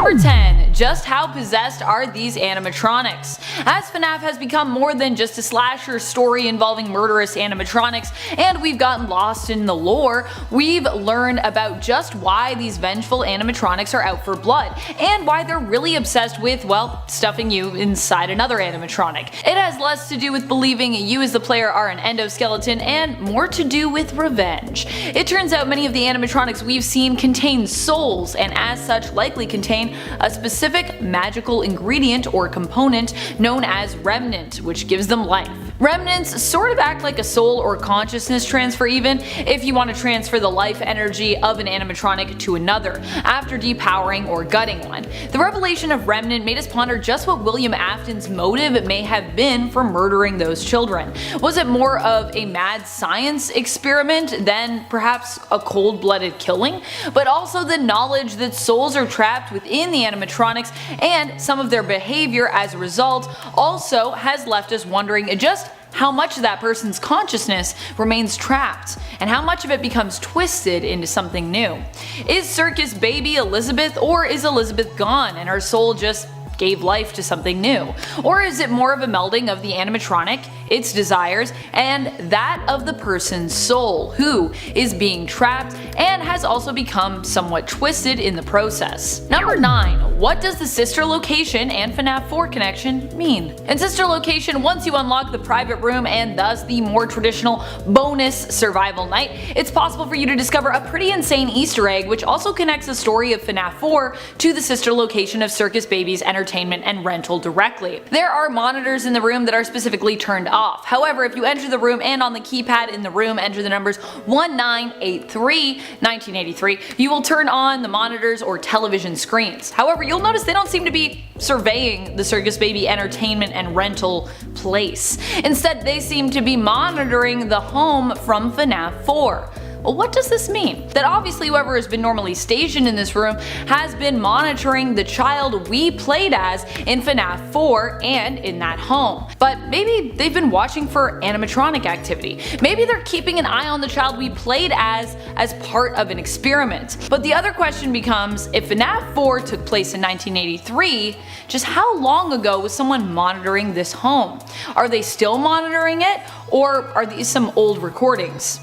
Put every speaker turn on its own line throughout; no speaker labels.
Number 10. Just how possessed are these animatronics? As FNAF has become more than just a slasher story involving murderous animatronics, and we've gotten lost in the lore, we've learned about just why these vengeful animatronics are out for blood, and why they're really obsessed with, well, stuffing you inside another animatronic. It has less to do with believing you as the player are an endoskeleton, and more to do with revenge. It turns out many of the animatronics we've seen contain souls, and as such likely contain a specific magical ingredient or component known as remnant, which gives them life. Remnants sort of act like a soul or consciousness transfer even, if you want to transfer the life energy of an animatronic to another, after depowering or gutting one. The revelation of Remnant made us ponder just what William Afton's motive may have been for murdering those children. Was it more of a mad science experiment than perhaps a cold-blooded killing? But also the knowledge that souls are trapped within the animatronics and some of their behavior as a result also has left us wondering just how much of that person's consciousness remains trapped, and how much of it becomes twisted into something new. Is Circus Baby Elizabeth, or is Elizabeth gone and her soul just gave life to something new? Or is it more of a melding of the animatronic, its desires, and that of the person's soul, who is being trapped and has also become somewhat twisted in the process? Number 9. What does the sister location and FNAF 4 connection mean? In sister location, once you unlock the private room and thus the more traditional bonus survival night, it's possible for you to discover a pretty insane Easter egg which also connects the story of FNAF 4 to the sister location of Circus Baby's entertainment and rental directly. There are monitors in the room that are specifically turned off. However, if you enter the room and on the keypad in the room enter the numbers 1983, 1983, you will turn on the monitors or television screens. However, you'll notice they don't seem to be surveying the Circus Baby entertainment and rental place. Instead, they seem to be monitoring the home from FNAF 4. Well, what does this mean? That obviously whoever has been normally stationed in this room has been monitoring the child we played as in FNAF 4 and in that home. But maybe they've been watching for animatronic activity. Maybe they're keeping an eye on the child we played as part of an experiment. But the other question becomes, if FNAF 4 took place in 1983, just how long ago was someone monitoring this home? Are they still monitoring it, or are these some old recordings?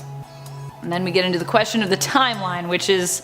And then we get into the question of the timeline, which is,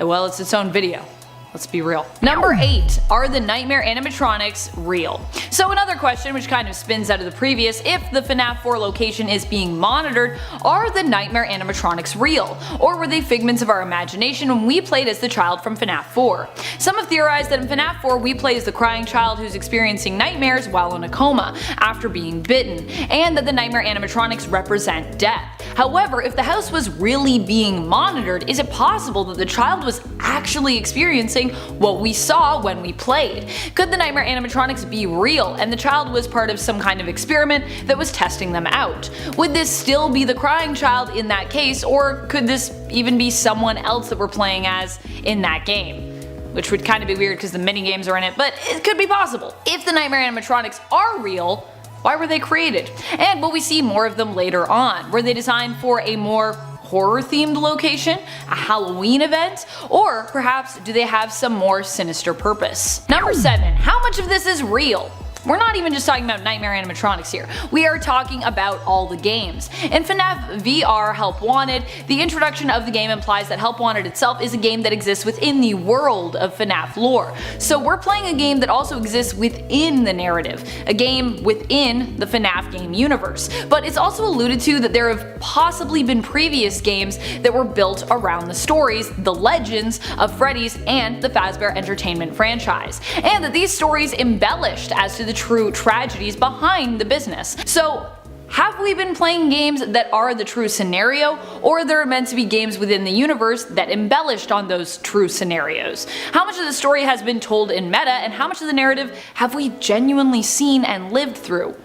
well, it's its own video. Let's be real. Number 8. Are the nightmare animatronics real? So another question which kind of spins out of the previous, if the FNAF 4 location is being monitored, are the nightmare animatronics real? Or were they figments of our imagination when we played as the child from FNAF 4? Some have theorized that in FNAF 4 we play as the crying child who's experiencing nightmares while in a coma after being bitten, and that the nightmare animatronics represent death. However, if the house was really being monitored, is it possible that the child was actually experiencing what we saw when we played? Could the nightmare animatronics be real and the child was part of some kind of experiment that was testing them out? Would this still be the crying child in that case, or could this even be someone else that we're playing as in that game? Which would kind of be weird because the minigames are in it, but it could be possible. If the nightmare animatronics are real, why were they created? And will we see more of them later on? Were they designed for a more horror-themed location, a Halloween event, or perhaps do they have some more sinister purpose? Number 7. How much of this is real? We're not even just talking about nightmare animatronics here, we are talking about all the games. In FNAF VR Help Wanted, the introduction of the game implies that Help Wanted itself is a game that exists within the world of FNAF lore. So we're playing a game that also exists within the narrative, a game within the FNAF game universe. But it's also alluded to that there have possibly been previous games that were built around the stories, the legends of Freddy's and the Fazbear Entertainment franchise, and that these stories embellished as to the true tragedies behind the business. So have we been playing games that are the true scenario, or there are meant to be games within the universe that embellished on those true scenarios? How much of the story has been told in meta, and how much of the narrative have we genuinely seen and lived through?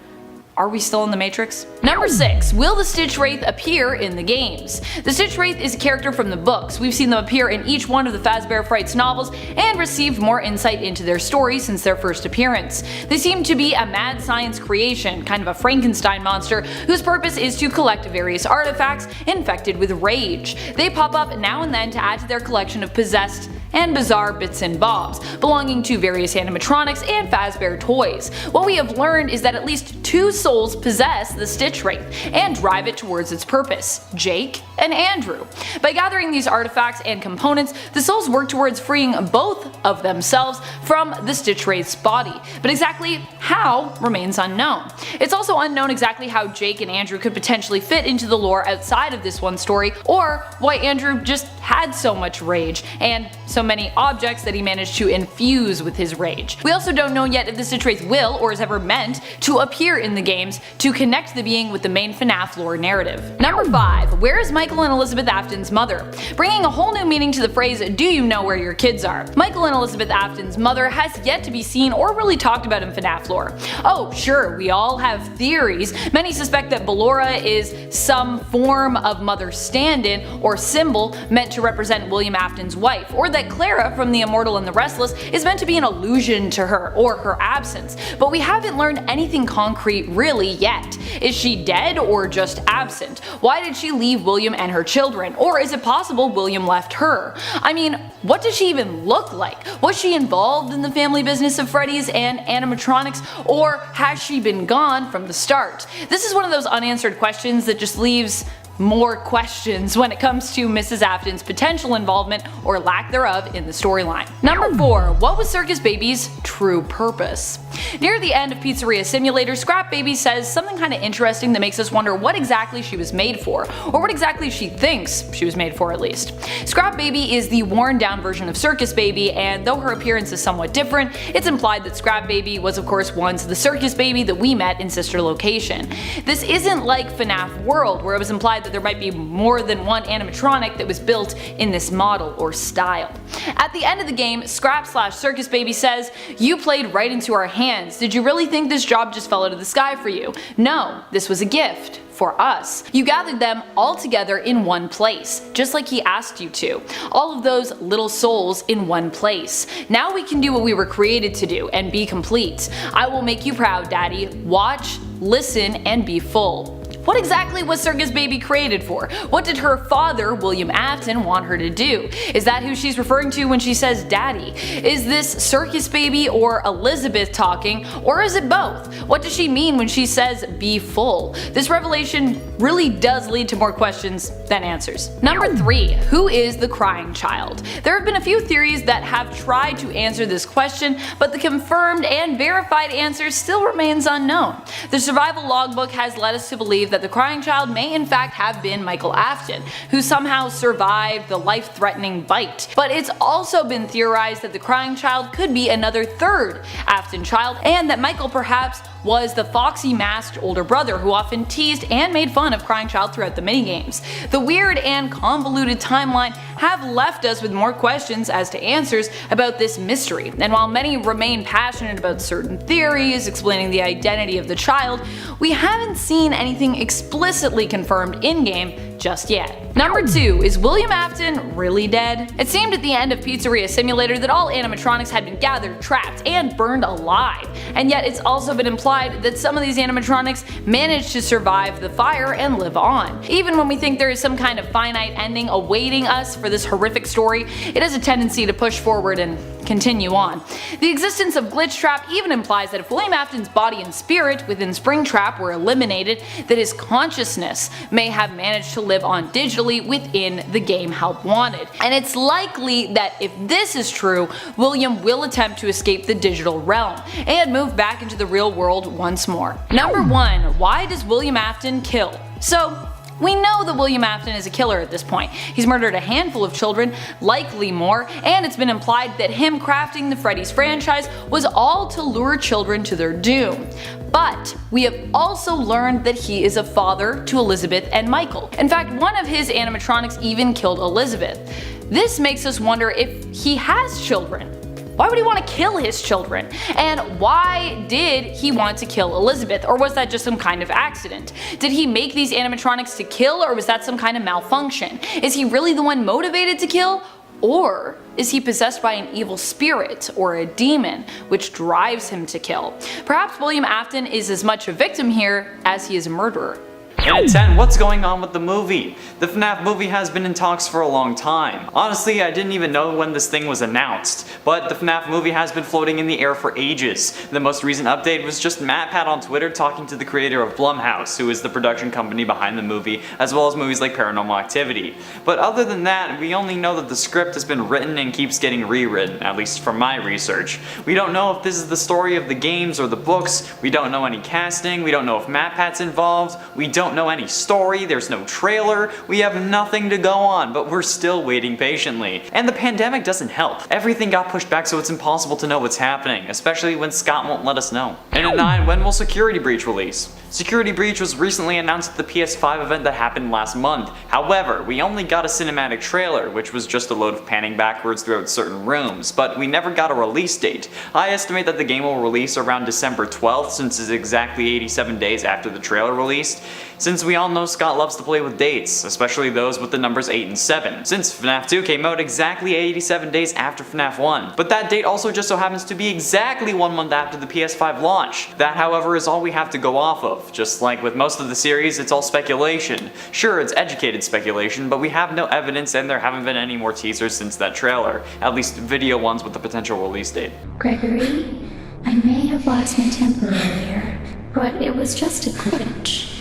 Are we still in the Matrix? Number 6. Will the Stitch Wraith appear in the games? The Stitch Wraith is a character from the books. We've seen them appear in each one of the Fazbear Frights novels and received more insight into their story since their first appearance. They seem to be a mad science creation, kind of a Frankenstein monster, whose purpose is to collect various artifacts infected with rage. They pop up now and then to add to their collection of possessed and bizarre bits and bobs, belonging to various animatronics and Fazbear toys. What we have learned is that at least 2 souls possess the Stitch Wraith and drive it towards its purpose, Jake and Andrew. By gathering these artifacts and components, the souls work towards freeing both of themselves from the Stitch Wraith's body, but exactly how remains unknown. It's also unknown exactly how Jake and Andrew could potentially fit into the lore outside of this one story, or why Andrew just had so much rage and so many objects that he managed to infuse with his rage. We also don't know yet if the Stitch Wraith will or is ever meant to appear in the games to connect the being with the main FNAF lore narrative. Number 5. Where is Michael and Elizabeth Afton's mother? Bringing a whole new meaning to the phrase, do you know where your kids are? Michael and Elizabeth Afton's mother has yet to be seen or really talked about in FNAF lore. Oh sure, we all have theories. Many suspect that Ballora is some form of mother stand-in or symbol meant to represent William Afton's wife, or that Clara from The Immortal and the Restless is meant to be an allusion to her or her absence, but we haven't learned anything concrete really yet. Is she dead or just absent? Why did she leave William and her children? Or is it possible William left her? I mean, what does she even look like? Was she involved in the family business of Freddy's and animatronics, or has she been gone from the start? This is one of those unanswered questions that just leaves more questions when it comes to Mrs. Afton's potential involvement or lack thereof in the storyline. Number 4. What was Circus Baby's true purpose? Near the end of Pizzeria Simulator, Scrap Baby says something kinda interesting that makes us wonder what exactly she was made for, or what exactly she thinks she was made for at least. Scrap Baby is the worn down version of Circus Baby, and though her appearance is somewhat different, it's implied that Scrap Baby was of course once the Circus Baby that we met in Sister Location. This isn't like FNAF World, where it was implied that there might be more than one animatronic that was built in this model or style. At the end of the game, Scrap/Circus Baby says, "You played right into our hands. Did you really think this job just fell out of the sky for you? No, this was a gift. For us. You gathered them all together in one place, just like he asked you to. All of those little souls in one place. Now we can do what we were created to do and be complete. I will make you proud, Daddy. Watch, listen, and be full." What exactly was Circus Baby created for? What did her father, William Afton, want her to do? Is that who she's referring to when she says daddy? Is this Circus Baby or Elizabeth talking, or is it both? What does she mean when she says be full? This revelation really does lead to more questions than answers. Number 3. Who is the crying child? There have been a few theories that have tried to answer this question, but the confirmed and verified answer still remains unknown. The survival logbook has led us to believe that the crying child may in fact have been Michael Afton, who somehow survived the life-threatening bite. But it's also been theorized that the crying child could be another third Afton child, and that Michael perhaps was the foxy masked older brother who often teased and made fun of Crying Child throughout the minigames. The weird and convoluted timeline have left us with more questions as to answers about this mystery, and while many remain passionate about certain theories explaining the identity of the child, we haven't seen anything explicitly confirmed in-game just yet. Number 2. Is William Afton really dead? It seemed at the end of Pizzeria Simulator that all animatronics had been gathered, trapped, and burned alive, and yet it's also been implied that some of these animatronics managed to survive the fire and live on. Even when we think there is some kind of finite ending awaiting us for this horrific story, it has a tendency to push forward and continue on. The existence of Glitchtrap even implies that if William Afton's body and spirit within Springtrap were eliminated, that his consciousness may have managed to live on digitally within the game Help Wanted. And it's likely that if this is true, William will attempt to escape the digital realm and move back into the real world once more. Number 1. Why does William Afton kill? So, we know that William Afton is a killer at this point. He's murdered a handful of children, likely more, and it's been implied that him crafting the Freddy's franchise was all to lure children to their doom. But we have also learned that he is a father to Elizabeth and Michael. In fact, one of his animatronics even killed Elizabeth. This makes us wonder if he has children. Why would he want to kill his children? And why did he want to kill Elizabeth, or was that just some kind of accident? Did he make these animatronics to kill, or was that some kind of malfunction? Is he really the one motivated to kill? Or is he possessed by an evil spirit or a demon which drives him to kill? Perhaps William Afton is as much a victim here as he is a murderer.
And at 10, what's going on with the movie? The FNAF movie has been in talks for a long time. Honestly, I didn't even know when this thing was announced, but the FNAF movie has been floating in the air for ages. The most recent update was just MatPat on Twitter talking to the creator of Blumhouse, who is the production company behind the movie, as well as movies like Paranormal Activity. But other than that, we only know that the script has been written and keeps getting rewritten, at least from my research. We don't know if this is the story of the games or the books, we don't know any casting, we don't know if MatPat's involved, we don't know any story, there's no trailer, we have nothing to go on, but we're still waiting patiently. And the pandemic doesn't help. Everything got pushed back, so it's impossible to know what's happening, especially when Scott won't let us know. And at 9, when will Security Breach release? Security Breach was recently announced at the PS5 event that happened last month. However, we only got a cinematic trailer, which was just a load of panning backwards throughout certain rooms, but we never got a release date. I estimate that the game will release around December 12th, since it's exactly 87 days after the trailer released. Since we all know Scott loves to play with dates, especially those with the numbers 8 and 7, since FNAF 2 came out exactly 87 days after FNAF 1. But that date also just so happens to be exactly 1 month after the PS5 launch. That, however, is all we have to go off of. Just like with most of the series, it's all speculation. Sure, it's educated speculation, but we have no evidence and there haven't been any more teasers since that trailer, at least video ones with the potential release date.
Gregory, I may have lost my temper earlier, but it was just a glitch.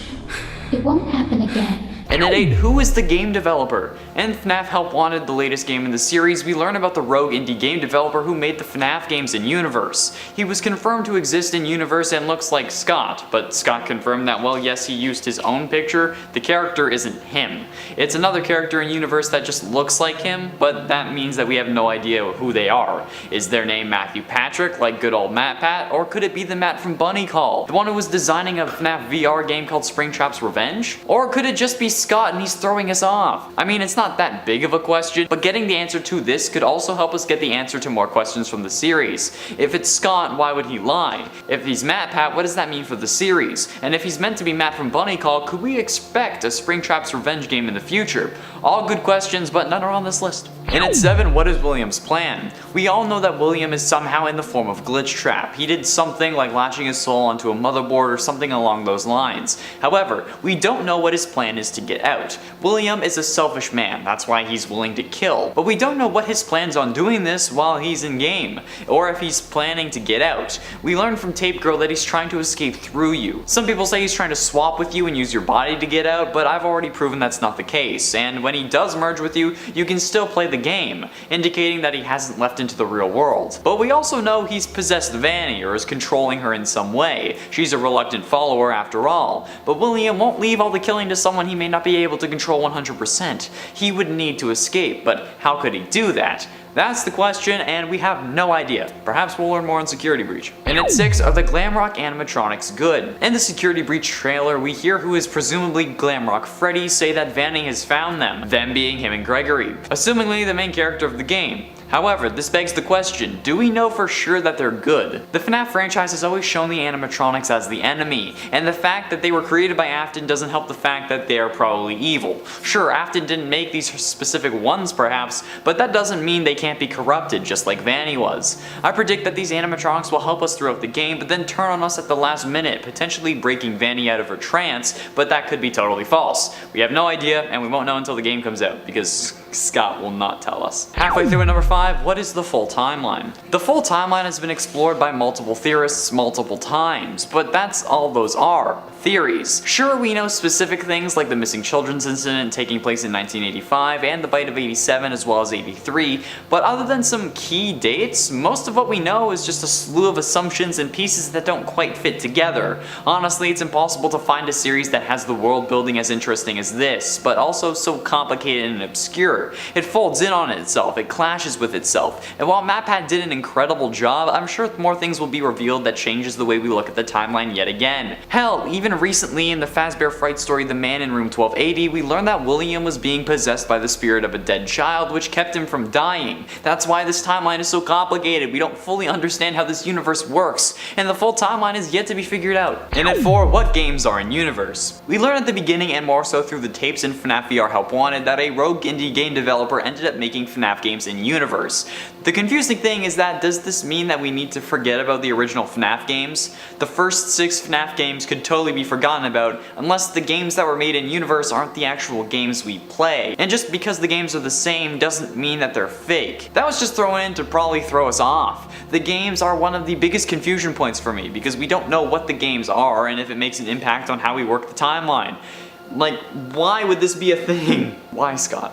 It won't happen again.
And at 8, who is the game developer? In FNAF Help Wanted, the latest game in the series, we learn about the rogue indie game developer who made the FNAF games in Universe. He was confirmed to exist in Universe and looks like Scott, but Scott confirmed that, well, yes, he used his own picture, the character isn't him. It's another character in Universe that just looks like him, but that means that we have no idea who they are. Is their name Matthew Patrick, like good old MatPat, or could it be the Matt from Bunny Call, the one who was designing a FNAF VR game called Springtrap's Revenge? Or could it just be Scott and he's throwing us off? I mean, it's not that big of a question, but getting the answer to this could also help us get the answer to more questions from the series. If it's Scott, why would he lie? If he's MatPat, what does that mean for the series? And if he's meant to be Matt from Bunny Call, could we expect a Springtrap's Revenge game in the future? All good questions, but none are on this list. And at 7, what is William's plan? We all know that William is somehow in the form of Glitch Trap. He did something like latching his soul onto a motherboard or something along those lines. However, we don't know what his plan is to get out. William is a selfish man, that's why he's willing to kill. But we don't know what his plans on doing this while he's in game, or if he's planning to get out. We learned from Tape Girl that he's trying to escape through you. Some people say he's trying to swap with you and use your body to get out, but I've already proven that's not the case. And when he does merge with you, you can still play the game, indicating that he hasn't left into the real world. But we also know he's possessed Vanny, or is controlling her in some way. She's a reluctant follower after all. But William won't leave all the killing to someone he may not be able to control 100%. He would need to escape, but how could he do that? That's the question, and we have no idea. Perhaps we'll learn more on Security Breach. And at 6, are the Glamrock animatronics good? In the Security Breach trailer, we hear who is presumably Glamrock Freddy say that Vanny has found them being him and Gregory, assumingly the main character of the game. However, this begs the question, do we know for sure that they're good? The FNAF franchise has always shown the animatronics as the enemy, and the fact that they were created by Afton doesn't help the fact that they are probably evil. Sure, Afton didn't make these specific ones perhaps, but that doesn't mean they can't be corrupted just like Vanny was. I predict that these animatronics will help us throughout the game, but then turn on us at the last minute, potentially breaking Vanny out of her trance, but that could be totally false. We have no idea, and we won't know until the game comes out, because Scott will not tell us. Halfway through at number 5, what is the full timeline? The full timeline has been explored by multiple theorists multiple times, but that's all those are. Theories. Sure, we know specific things like the missing children's incident taking place in 1985 and the bite of 87 as well as 83, but other than some key dates, most of what we know is just a slew of assumptions and pieces that don't quite fit together. Honestly, it's impossible to find a series that has the world building as interesting as this, but also so complicated and obscure. mirror. It folds in on itself, it clashes with itself, and while MatPat did an incredible job, I'm sure more things will be revealed that changes the way we look at the timeline yet again. Hell, even recently in the Fazbear Fright story The Man in Room 1280, we learned that William was being possessed by the spirit of a dead child, which kept him from dying. That's why this timeline is so complicated. We don't fully understand how this universe works, and the full timeline is yet to be figured out. And at 4, what games are in universe? We learn at the beginning, and more so through the tapes in FNAF VR Help Wanted, that a rogue indie game developer ended up making FNAF games in universe. The confusing thing is that, does this mean that we need to forget about the original FNAF games? The first 6 FNAF games could totally be forgotten about, unless the games that were made in universe aren't the actual games we play. And just because the games are the same doesn't mean that they're fake. That was just thrown in to probably throw us off. The games are one of the biggest confusion points for me, because we don't know what the games are and if it makes an impact on how we work the timeline. Like, why would this be a thing? Why, Scott?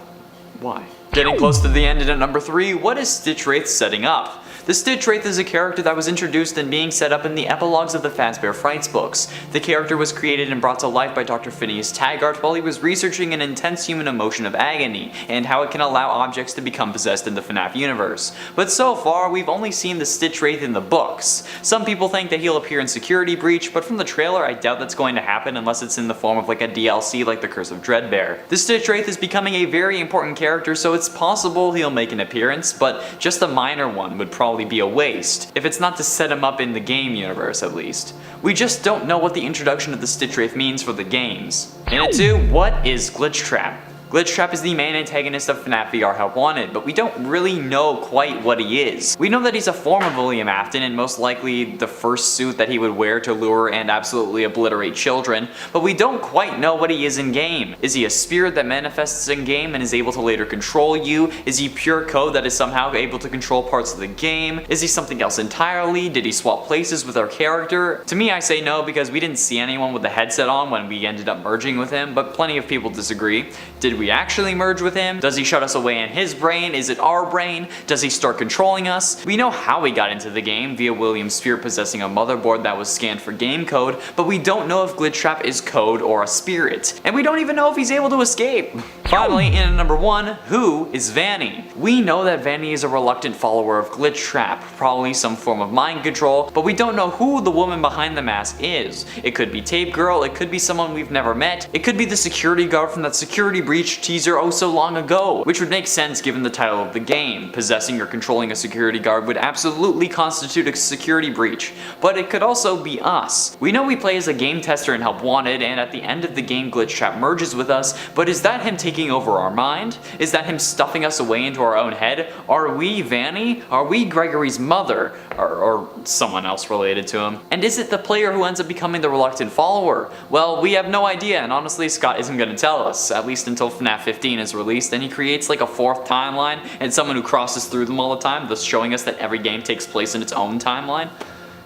Why? Getting close to the end, and at number 3, what is Stitch Wraith setting up? The Stitch Wraith is a character that was introduced and being set up in the epilogues of the Fazbear Frights books. The character was created and brought to life by Dr. Phineas Taggart while he was researching an intense human emotion of agony, and how it can allow objects to become possessed in the FNAF universe. But so far, we've only seen the Stitch Wraith in the books. Some people think that he'll appear in Security Breach, but from the trailer I doubt that's going to happen unless it's in the form of like a DLC like the Curse of Dreadbear. The Stitch Wraith is becoming a very important character, so it's possible he'll make an appearance, but just a minor one would probably be a waste, if it's not to set him up in the game universe at least. We just don't know what the introduction of the Stitch Wraith means for the games. And at 2, what is Glitch Trap? Glitch Trap is the main antagonist of FNAF VR Help Wanted, but we don't really know quite what he is. We know that he's a form of William Afton, and most likely the first suit that he would wear to lure and absolutely obliterate children, but we don't quite know what he is in game. Is he a spirit that manifests in game and is able to later control you? Is he pure code that is somehow able to control parts of the game? Is he something else entirely? Did he swap places with our character? To me, I say no, because we didn't see anyone with a headset on when we ended up merging with him, but plenty of people disagree. Did we actually merge with him? Does he shut us away in his brain? Is it our brain? Does he start controlling us? We know how he got into the game, via William's spirit possessing a motherboard that was scanned for game code, but we don't know if Glitch Trap is code or a spirit. And we don't even know if he's able to escape. Finally, in at number 1, who is Vanny? We know that Vanny is a reluctant follower of Glitch Trap, probably some form of mind control, but we don't know who the woman behind the mask is. It could be Tape Girl, it could be someone we've never met, it could be the security guard from that Security Breach teaser oh so long ago, which would make sense given the title of the game. Possessing or controlling a security guard would absolutely constitute a security breach, but it could also be us. We know we play as a game tester in Help Wanted, and at the end of the game Glitch Trap merges with us, but is that him taking over our mind? Is that him stuffing us away into our own head? Are we Vanny? Are we Gregory's mother? Or someone else related to him? And is it the player who ends up becoming the reluctant follower? Well, we have no idea, and honestly Scott isn't going to tell us, at least until FNAF 15 is released, and he creates like a 4th timeline and someone who crosses through them all the time, thus showing us that every game takes place in its own timeline.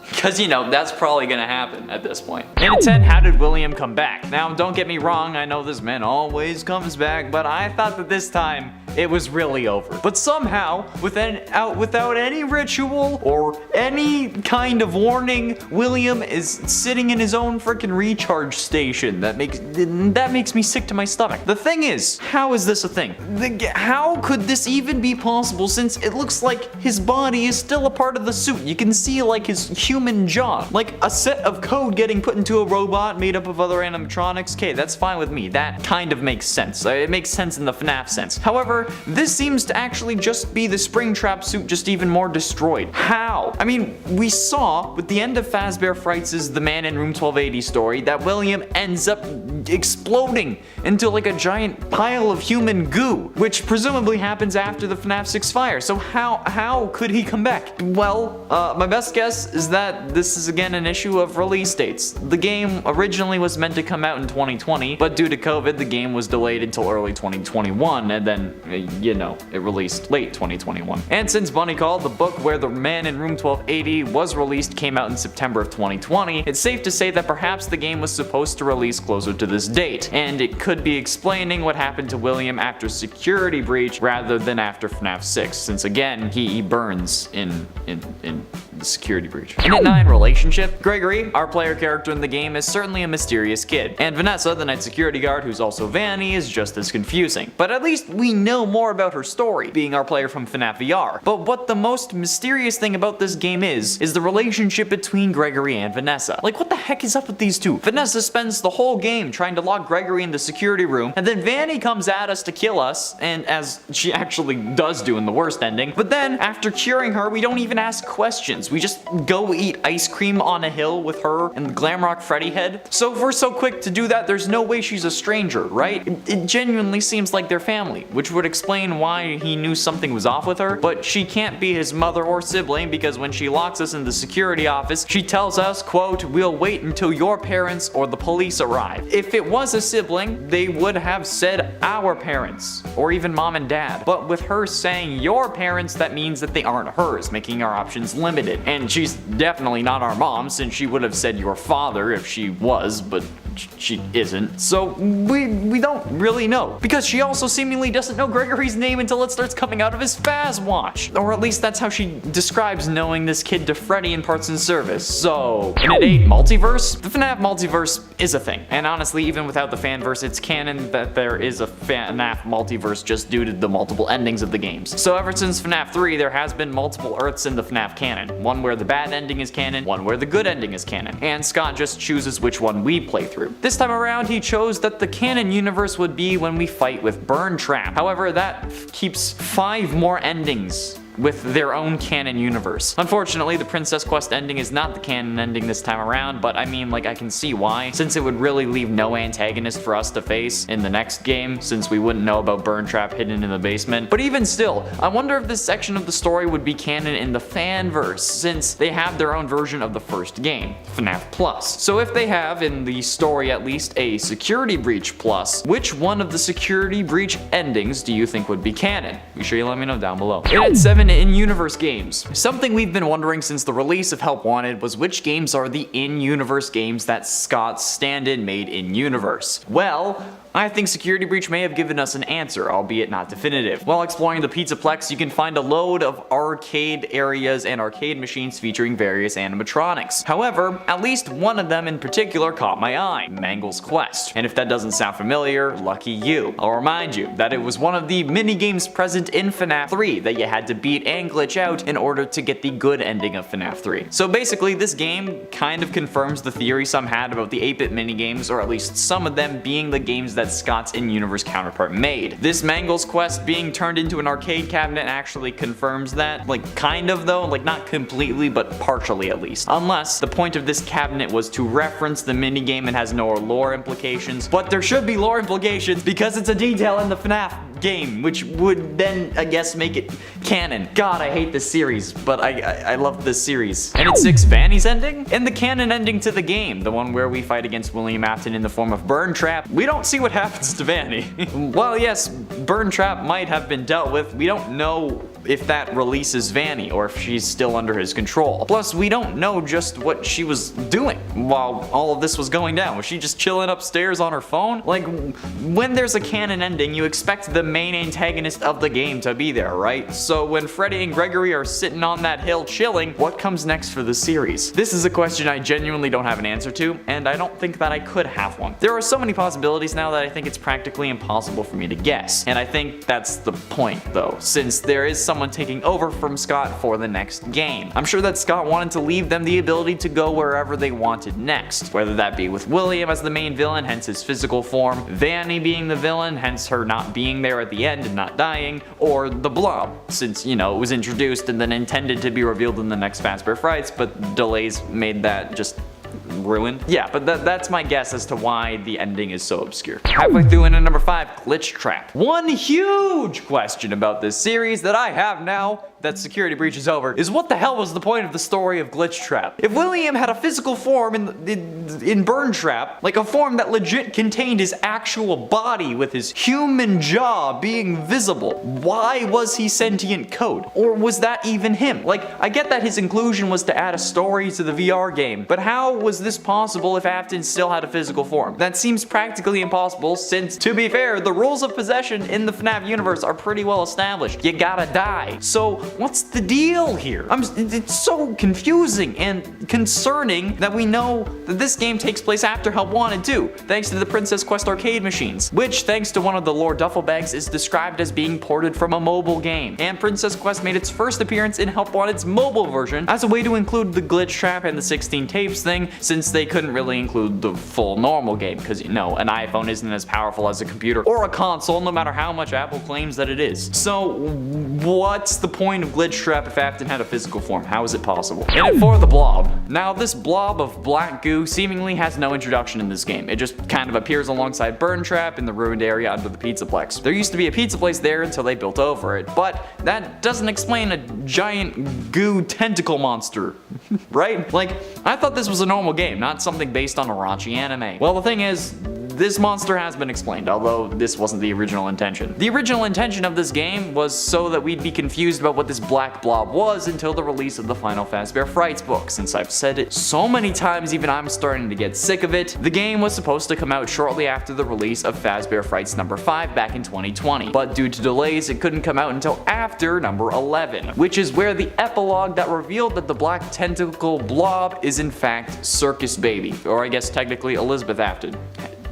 Because, you know, that's probably gonna happen at this point. And at 10, how did William come back? Now, don't get me wrong, I know this man always comes back, but I thought that this time it was really over. But somehow, without any ritual or any kind of warning, William is sitting in his own freaking recharge station. That makes me sick to my stomach. The thing is, how is this a thing? How could this even be possible, since it looks like his body is still a part of the suit? You can see like his human jaw, like a set of code getting put into a robot made up of other animatronics. Okay, that's fine with me. That kind of makes sense. It makes sense in the FNAF sense. However, this seems to actually just be the Springtrap suit just even more destroyed. How? I mean, we saw with the end of Fazbear Frights' The Man in Room 1280 story that William ends up exploding into like a giant pile of human goo, which presumably happens after the FNAF 6 fire. So how could he come back? Well, my best guess is that this is again an issue of release dates. The game originally was meant to come out in 2020, but due to COVID, the game was delayed until early 2021, and then, you know, it released late 2021. And since Bunny Call, the book where The Man in Room 1280 was released, came out in September of 2020, it's safe to say that perhaps the game was supposed to release closer to this date, and it could be explaining what happened to William after Security Breach rather than after FNAF 6, since again, he burns in the Security Breach. And at 9, relationship. Gregory, our player character in the game, is certainly a mysterious kid, and Vanessa, the night security guard who's also Vanny, is just as confusing. But at least we know know more about her story, being our player from FNAF VR. But what the most mysterious thing about this game is the relationship between Gregory and Vanessa. Like, what the heck is up with these two? Vanessa spends the whole game trying to lock Gregory in the security room, and then Vanny comes at us to kill us, and as she actually does do in the worst ending. But then, after curing her, we don't even ask questions. We just go eat ice cream on a hill with her and the Glamrock Freddy head. So if we're so quick to do that, there's no way she's a stranger, right? It genuinely seems like they're family, which would explain why he knew something was off with her, but she can't be his mother or sibling because when she locks us in the security office, she tells us, quote, "We'll wait until your parents or the police arrive." If it was a sibling, they would have said our parents, or even mom and dad. But with her saying your parents, that means that they aren't hers, making our options limited. And she's definitely not our mom, since she would have said your father if she was, but she isn't. So we don't really know. Because she also seemingly doesn't know Gregory's name until it starts coming out of his Faz watch. Or at least that's how she describes knowing this kid to Freddy in Parts and Service. So, in a date multiverse? The FNAF multiverse is a thing. And honestly, even without the fanverse, it's canon that there is a FNAF multiverse just due to the multiple endings of the games. So ever since FNAF 3, there has been multiple Earths in the FNAF canon. One where the bad ending is canon, one where the good ending is canon. And Scott just chooses which one we play through. This time around, he chose that the canon universe would be when we fight with Burn Trap. However, that keeps 5 more endings with their own canon universe. Unfortunately, the Princess Quest ending is not the canon ending this time around, but I mean, like, I can see why, since it would really leave no antagonist for us to face in the next game, since we wouldn't know about Burn Trap hidden in the basement. But even still, I wonder if this section of the story would be canon in the fanverse, since they have their own version of the first game, FNAF Plus. So if they have, in the story at least, a Security Breach Plus, which one of the Security Breach endings do you think would be canon? Be sure you let me know down below. And at 7 in-universe games. Something we've been wondering since the release of Help Wanted was which games are the in-universe games that Scott's stand-in made in-universe. Well, I think Security Breach may have given us an answer, albeit not definitive. While exploring the Pizzaplex, you can find a load of arcade areas and arcade machines featuring various animatronics. However, at least one of them in particular caught my eye, Mangle's Quest. And if that doesn't sound familiar, lucky you. I'll remind you that it was one of the mini-games present in FNAF 3 that you had to beat and glitch out in order to get the good ending of FNAF 3. So basically, this game kind of confirms the theory some had about the 8-bit minigames, or at least some of them being the games that Scott's in-universe counterpart made. This Mangle's Quest being turned into an arcade cabinet actually confirms that, like, kind of though, like not completely, but partially at least. Unless the point of this cabinet was to reference the minigame and has no lore implications, but there should be lore implications because it's a detail in the FNAF game, which would then, I guess, make it canon. God, I hate this series, but I love this series. And at 6, Vanny's ending? And the canon ending to the game, the one where we fight against William Afton in the form of Burn Trap, we don't see what happens to Vanny. While yes, Burn Trap might have been dealt with, we don't know if that releases Vanny or if she's still under his control. Plus, we don't know just what she was doing while all of this was going down. Was she just chilling upstairs on her phone? Like, when there's a canon ending, you expect the main antagonist of the game to be there, right? So when Freddy and Gregory are sitting on that hill chilling, what comes next for the series? This is a question I genuinely don't have an answer to, and I don't think that I could have one. There are so many possibilities now that I think it's practically impossible for me to guess, and I think that's the point though, since there is someone taking over from Scott for the next game. I'm sure that Scott wanted to leave them the ability to go wherever they wanted next, whether that be with William as the main villain, hence his physical form, Vanny being the villain, hence her not being there at the end and not dying, or the Blob, since, you know, it was introduced and then intended to be revealed in the next Fazbear Frights, but delays made that just ruined. Yeah, but that's my guess as to why the ending is so obscure. Halfway through in at number 5, Glitch Trap. One huge question about this series that I have now that Security Breach is over is what the hell was the point of the story of Glitch Trap? If William had a physical form in Burn Trap, like a form that legit contained his actual body with his human jaw being visible, why was he sentient code? Or was that even him? Like, I get that his inclusion was to add a story to the VR game, but how was this possible if Afton still had a physical form? That seems practically impossible since, to be fair, the rules of possession in the FNAF universe are pretty well established. You gotta die. So what's the deal here? It's so confusing and concerning that we know that this game takes place after Help Wanted 2, thanks to the Princess Quest arcade machines, which, thanks to one of the lore duffel bags, is described as being ported from a mobile game. And Princess Quest made its first appearance in Help Wanted's mobile version as a way to include the glitch trap and the 16 tapes thing, since they couldn't really include the full normal game, because you know, an iPhone isn't as powerful as a computer or a console, no matter how much Apple claims that it is. So what's the point of glitch trap if Afton had a physical form? How is it possible? And for the blob. Now, this blob of black goo seemingly has no introduction in this game. It just kind of appears alongside Burn Trap in the ruined area under the Pizzaplex. There used to be a pizza place there until they built over it, but that doesn't explain a giant goo tentacle monster, right? Like, I thought this was a normal game, not something based on a raunchy anime. Well, the thing is, this monster has been explained, although this wasn't the original intention. The original intention of this game was so that we'd be confused about what this black blob was until the release of the final Fazbear Frights book. Since I've said it so many times, even I'm starting to get sick of it, the game was supposed to come out shortly after the release of Fazbear Frights number 5 back in 2020. But due to delays, it couldn't come out until after number 11, which is where the epilogue that revealed that the black tentacle blob is in fact Circus Baby, or I guess technically Elizabeth Afton,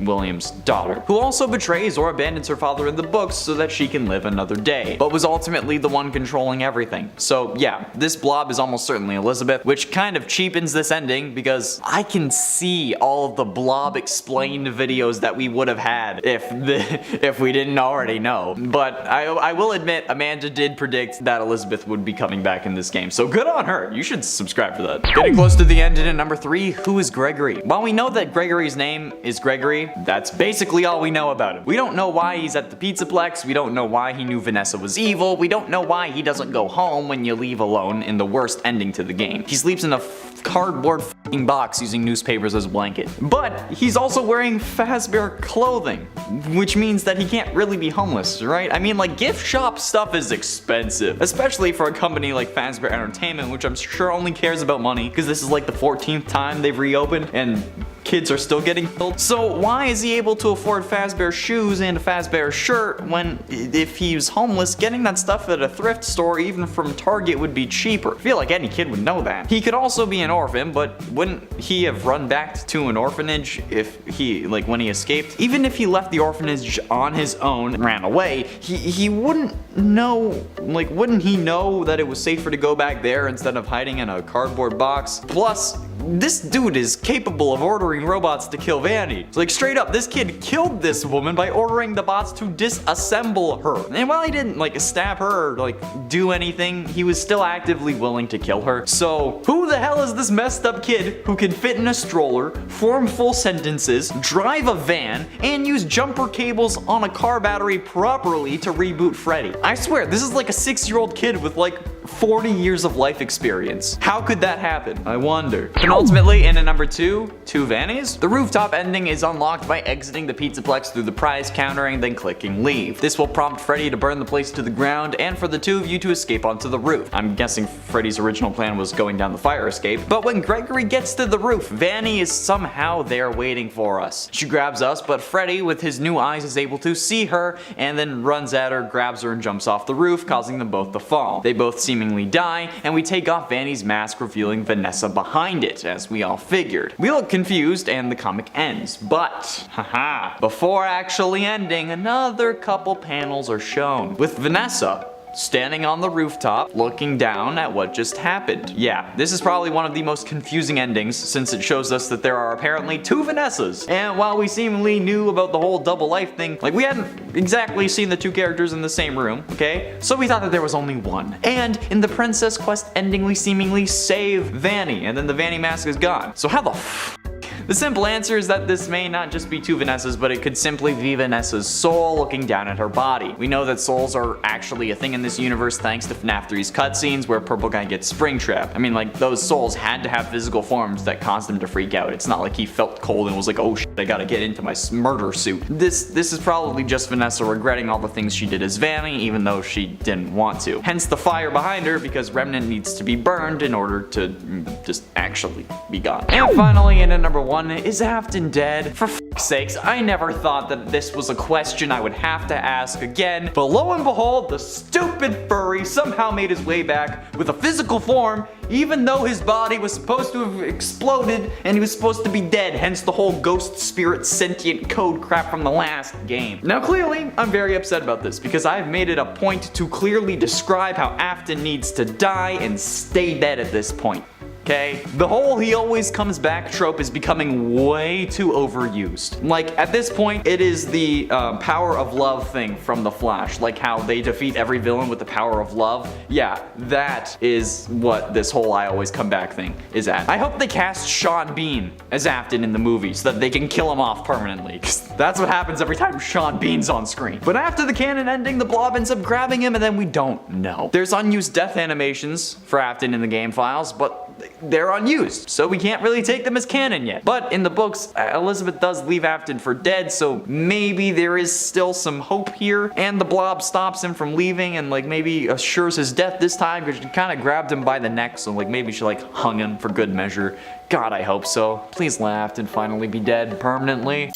William's daughter, who also betrays or abandons her father in the books so that she can live another day, but was ultimately the one controlling everything. So yeah, this blob is almost certainly Elizabeth, which kind of cheapens this ending because I can see all of the blob explained videos that we would have had if we didn't already know. But I will admit, Amanda did predict that Elizabeth would be coming back in this game, so good on her. You should subscribe for that. Getting close to the end, and at number 3, who is Gregory? While we know that Gregory's name is Gregory, that's basically all we know about him. We don't know why he's at the Pizzaplex, we don't know why he knew Vanessa was evil, we don't know why he doesn't go home when you leave alone in the worst ending to the game. He sleeps in a cardboard f***ing box using newspapers as a blanket. But he's also wearing Fazbear clothing, which means that he can't really be homeless, right? I mean, like, gift shop stuff is expensive, especially for a company like Fazbear Entertainment, which I'm sure only cares about money, because this is like the 14th time they've reopened, and kids are still getting killed. So why is he able to afford Fazbear shoes and a Fazbear shirt when, if he was homeless, getting that stuff at a thrift store, even from Target, would be cheaper? I feel like any kid would know that. He could also be an orphan, but wouldn't he have run back to an orphanage if he, like, when he escaped? Even if he left the orphanage on his own and ran away, he wouldn't know, like, wouldn't he know that it was safer to go back there instead of hiding in a cardboard box? Plus, this dude is capable of ordering robots to kill Vanny. So, like, straight up, this kid killed this woman by ordering the bots to disassemble her. And while he didn't, like, stab her or, like, do anything, he was still actively willing to kill her. So, who the hell is this messed up kid who can fit in a stroller, form full sentences, drive a van, and use jumper cables on a car battery properly to reboot Freddy? I swear, this is like a 6-year-old kid with, like, 40 years of life experience. How could that happen? I wonder. And ultimately, in at number 2, two Vannies, the rooftop ending is unlocked by exiting the Pizzaplex through the prize counter and then clicking leave. This will prompt Freddy to burn the place to the ground and for the two of you to escape onto the roof. I'm guessing Freddy's original plan was going down the fire escape, but when Gregory gets to the roof, Vanny is somehow there waiting for us. She grabs us, but Freddy, with his new eyes, is able to see her and then runs at her, grabs her, and jumps off the roof, causing them both to fall. They both seemingly die, and we take off Vanny's mask, revealing Vanessa behind it, as we all figured. We look confused, and the comic ends, but, haha, before actually ending, another couple panels are shown, with Vanessa standing on the rooftop, looking down at what just happened. Yeah, this is probably one of the most confusing endings, since it shows us that there are apparently two Vanessas. And while we seemingly knew about the whole double life thing, like, we hadn't exactly seen the two characters in the same room, okay? So we thought that there was only one. And in the Princess Quest ending, we seemingly save Vanny, and then the Vanny mask is gone. So how the f***? The simple answer is that this may not just be two Vanessas, but it could simply be Vanessa's soul looking down at her body. We know that souls are actually a thing in this universe thanks to FNAF 3's cutscenes where Purple Guy gets springtrapped. I mean, like, those souls had to have physical forms that caused him to freak out. It's not like he felt cold and was like, oh shit, I gotta get into my murder suit. This is probably just Vanessa regretting all the things she did as Vanny, even though she didn't want to. Hence the fire behind her, because Remnant needs to be burned in order to just actually be gone. And finally, in at number 1, is Afton dead? For sakes, I never thought that this was a question I would have to ask again, but lo and behold, the stupid furry somehow made his way back with a physical form, even though his body was supposed to have exploded and he was supposed to be dead, hence the whole ghost spirit sentient code crap from the last game. Now clearly, I'm very upset about this because I've made it a point to clearly describe how Afton needs to die and stay dead at this point. Okay? The whole he always comes back trope is becoming way too overused. Like, at this point, it is the power of love thing from The Flash. Like how they defeat every villain with the power of love. Yeah, that is what this whole I always come back thing is at. I hope they cast Sean Bean as Afton in the movie so that they can kill him off permanently. 'Cause that's what happens every time Sean Bean's on screen. But after the canon ending, the Blob ends up grabbing him and then we don't know. There's unused death animations for Afton in the game files, but they're unused, so we can't really take them as canon yet. But in the books, Elizabeth does leave Afton for dead, so maybe there is still some hope here, and the Blob stops him from leaving and like maybe assures his death this time because she kind of grabbed him by the neck, so like maybe she like hung him for good measure. God, I hope so. Please let Afton finally be dead permanently.